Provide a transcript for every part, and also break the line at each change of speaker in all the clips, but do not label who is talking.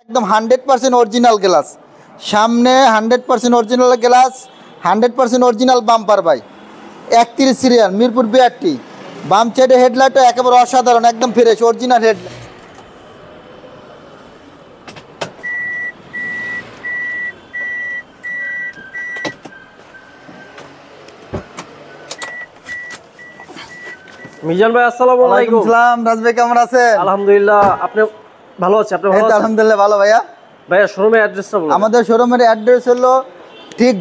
একদম 100% original glass, সামনে 100% original glass, 100% original bumper ভাই। 31 সিরিয়াল, মিরপুর 82। বাম সাইডে হেডলাইটটা একেবারে অসাধারণ, একদম ফ্রেশ অরিজিনাল হেডলাইট।
মিজান ভাই আসসালামু আলাইকুম।
সালাম, রাজ ভাই কেমন আছেন?
আলহামদুলিল্লাহ, আপনি ভালো আছেন? আপনি ভালো আছেন?
আলহামদুলিল্লাহ ভালো ভাইয়া।
ভাইয়া শোরুমের অ্যাড্রেসটা বলুন।
আমাদের শোরুমের অ্যাড্রেস হলো ঠিক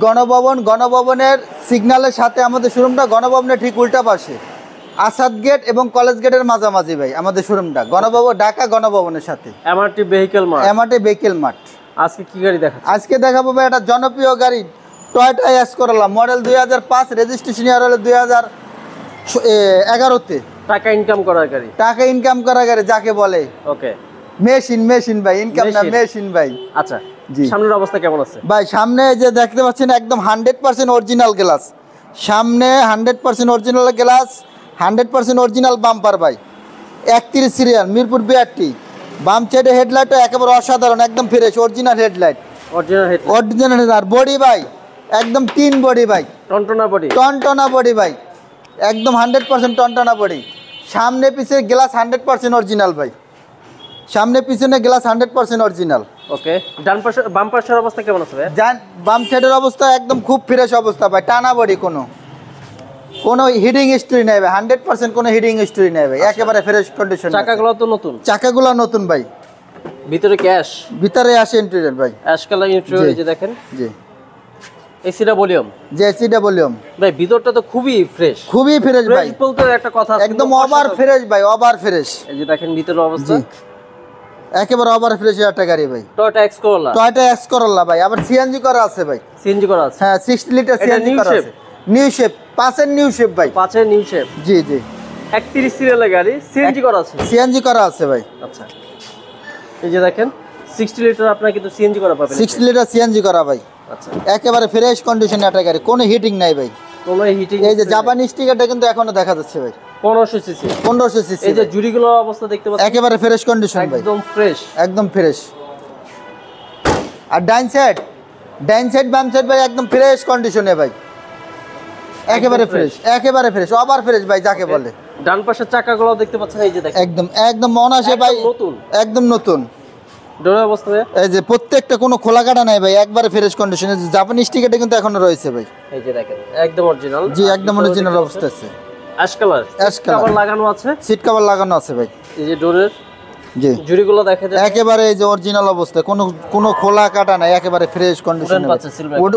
গণভবনের সিগন্যালের সাথে আমাদের শোরুমটা, গণভবনের ঠিক উল্টা পাশে, আসাদ গেট এবং কলেজ গেটের মাঝামাঝি ভাই আমাদের শোরুমটা, গণভবন, ঢাকা গণভবনের সাথে।
MRT vehicle mart.
MRT vehicle mart.
আজকে কি গাড়ি দেখাচ্ছেন?
আজকে দেখাবো ভাই একটা জনপ্রিয় গাড়ি, টয়োটা এস করোলা, মডেল 2005, রেজিস্ট্রেশন ইয়ার হলো 2011-তে।
টাকা ইনকাম করার গাড়ি।
টাকা ইনকাম করা গাড়ি যাকে বলে।
ওকে।
মেশিন ভাই, ইনকাম না মেশিন ভাই।
আচ্ছা,
জি।
সামনের অবস্থা কেমন আছে
ভাই? সামনে যে দেখতে পাচ্ছেন একদম 100% অরিজিনাল গ্লাস, সামনে 100% অরিজিনাল গ্লাস, 100% অরিজিনাল বাম্পার ভাই। 31 সিরিয়াল, মিরপুর 82। বাম সাইডে হেডলাইটটা একেবারে অসাধারণ, একদম ফ্রেশ অরিজিনাল হেডলাইট। অরিজিনাল আর বডি ভাই একদম 3 বডি ভাই,
টনটনা বডি।
টনটনা বডি ভাই, একদম 100% টনটনা বডি। সামনে পিছে গ্লাস 100% অরিজিনাল ভাই, সামনে পিছনে গ্লাস 100% অরিজিনাল।
ওকে। ডান পাশে বাম পাশের অবস্থা কেমন আছে ভাই?
বাম সাইডের অবস্থা একদম খুব ফ্রেশ অবস্থা ভাই, টানা বডি, কোনো হিডিং হিস্ট্রি নেই ভাই, 100% কোনো হিডিং হিস্ট্রি নেই ভাই, একেবারে ফ্রেশ কন্ডিশন।
চাকাগুলো তো নতুন।
চাকাগুলো নতুন ভাই।
ভিতরে ক্যাশ,
ভিতরে আসে ইন্টেরিয়র ভাই,
অ্যাশ কালার ইন্টেরিয়র, এই যে দেখেন।
জি।
এসিটা ভলিউম।
যে এসিটা ভলিউম
ভাই, ভিতরটা তো খুবই ফ্রেশ।
খুবই ফ্রেশ ভাই,
বলতে একটা কথা আছে,
একদম ওভার ফ্রেশ ভাই, ওভার ফ্রেশ।
এই যে দেখেন ভিতরের অবস্থা।
জি, একেবারে ওভার ফ্রেশ একটা গাড়ি ভাই।
Toyota X Corolla.
Toyota X Corolla ভাই, আবার সিএনজি করা আছে ভাই।
সিএনজি করা আছে?
হ্যাঁ, 60 লিটার সিএনজি করা আছে। নিউ শেপ, 5-এর নিউ শেপ ভাই।
5-এর নিউ শেপ।
জি জি।
31 সিরিয়ালের গাড়ি, সিএনজি করা আছে?
সিএনজি করা আছে ভাই।
আচ্ছা, এই যে দেখেন 60 লিটার আপনারা কিন্তু সিএনজি করা পাবেন।
60 লিটার সিএনজি করা ভাই।
আচ্ছা,
একেবারে ফ্রেশ কন্ডিশনে একটা গাড়ি, কোনো হিটিং নাই ভাই।
কোনো হিটিং?
এই যে জাপানি স্টিকারটা কিন্তু এখনো দেখা যাচ্ছে ভাই।
1500 সিসি।
1500 সিসি।
এই যে জুড়িগুলোর অবস্থা দেখতে পাচ্ছেন,
একেবারে ফ্রেশ কন্ডিশন ভাই,
একদম ফ্রেশ,
একদম ফ্রেশ। আর ডাইন সাইড বাম সাইড ভাই একদম ফ্রেশ কন্ডিশনে ভাই, একেবারে ফ্রেশ, একেবারে ফ্রেশ, ওভার ফ্রেশ ভাই যাকে বলে।
ডান পাশের চাকাগুলো দেখতে পাচ্ছেন, এই যে দেখেন
একদম অনাসে ভাই,
নতুন,
একদম নতুন।
ডোরের অবস্থা
এই যে প্রত্যেকটা কোনো খোলা কাটা নাই ভাই, একবারে ফ্রেশ কন্ডিশনে। জাপানি স্টিকারটা কিন্তু এখনো রয়েছে ভাই।
এই যে দেখেন একদম অরিজিনাল।
জি, একদম অরিজিনাল অবস্থা আছে।
Ash colour,
ash colour
cover লাগানো আছে,
সিট কভার লাগানো আছে ভাই।
এই যে ডোরের
জি,
জুড়িগুলো দেখা যায়
একেবারে এই যে অরিজিনাল অবস্থা, কোনো খোলা কাটা নাই, একেবারে ফ্রেশ কন্ডিশনে।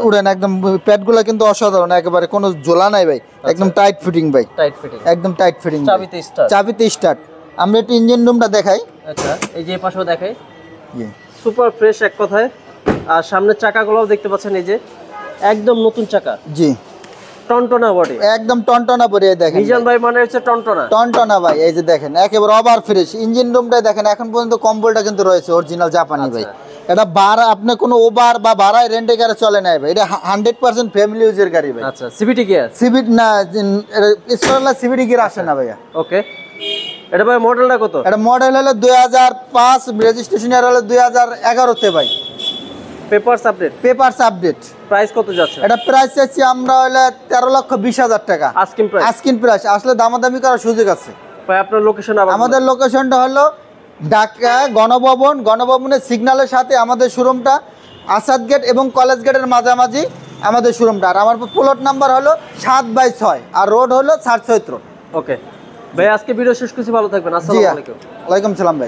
উড়েন একদম, প্যাডগুলো কিন্তু অসাধারণ, একেবারে কোনো ঝোলা নাই ভাই, একদম টাইট ফিটিং ভাই,
টাইট ফিটিং,
একদম টাইট ফিটিং।
চাবিতে স্টার্ট,
চাবিতে স্টার্ট। আমরা একটু ইঞ্জিন রুমটা দেখাই।
আচ্ছা, এই যে পাশেও দেখাই,
জি,
সুপার ফ্রেশ এক কথায়। আর সামনের চাকাগুলোও দেখতে পাচ্ছেন, এই যে একদম নতুন চাকা।
জি,
টনটনা বডি,
একদম টনটনা বডি। দেখেন
মিজান ভাই মানে হচ্ছে টনটনা,
টনটনা ভাই। এই যে দেখেন একেবারে ওভার ফ্রেশ ইঞ্জিন রুমটা দেখেন, এখন পর্যন্ত কম্বলটা কিন্তু রয়েছে অরিজিনাল জাপানি ভাই। এটা ভাড়া, আপনি কোনো ওভার বা ভাড়ায় রেন্টে গাড়ি চলে নাই ভাই, এটা 100% ফ্যামিলি ইউজের গাড়ি ভাই।
আচ্ছা, সিভিটি গিয়ার?
সিভিট না, স্কোরলা সিভিটি গিয়ার আসে না ভাইয়া।
ওকে। এটা ভাই মডেলটা কত?
এটা মডেল হলো 2005, রেজিস্ট্রেশন ইয়ার হলো 2011-তে ভাই।
Papers update?
Papers update.
Price কত যাচ্ছে?
এটা প্রাইস চাচ্ছি আমরা হলো 13,20,000 টাকা।
Asking price?
Asking price. আসলে দামাদামি করার সুযোগ আছে
ভাই। আপনার লোকেশন?
আমাদের লোকেশনটা হলো ঢাকা গণভবনের সিগন্যালের সাথে আমাদের শোরুমটা, আসাদ গেট এবং কলেজ গেটের মাঝামাঝি আমাদের শোরুমটা। আর আমার প্লট নাম্বার হলো 7/6 আর রোড হলো 7 চৈত্র।
ওকে ভাই, আজকে ভিডিও শেষ করছি, ভালো থাকবেন। আসসালামু আলাইকুম।
ওয়ালাইকুম সালাম ভাই।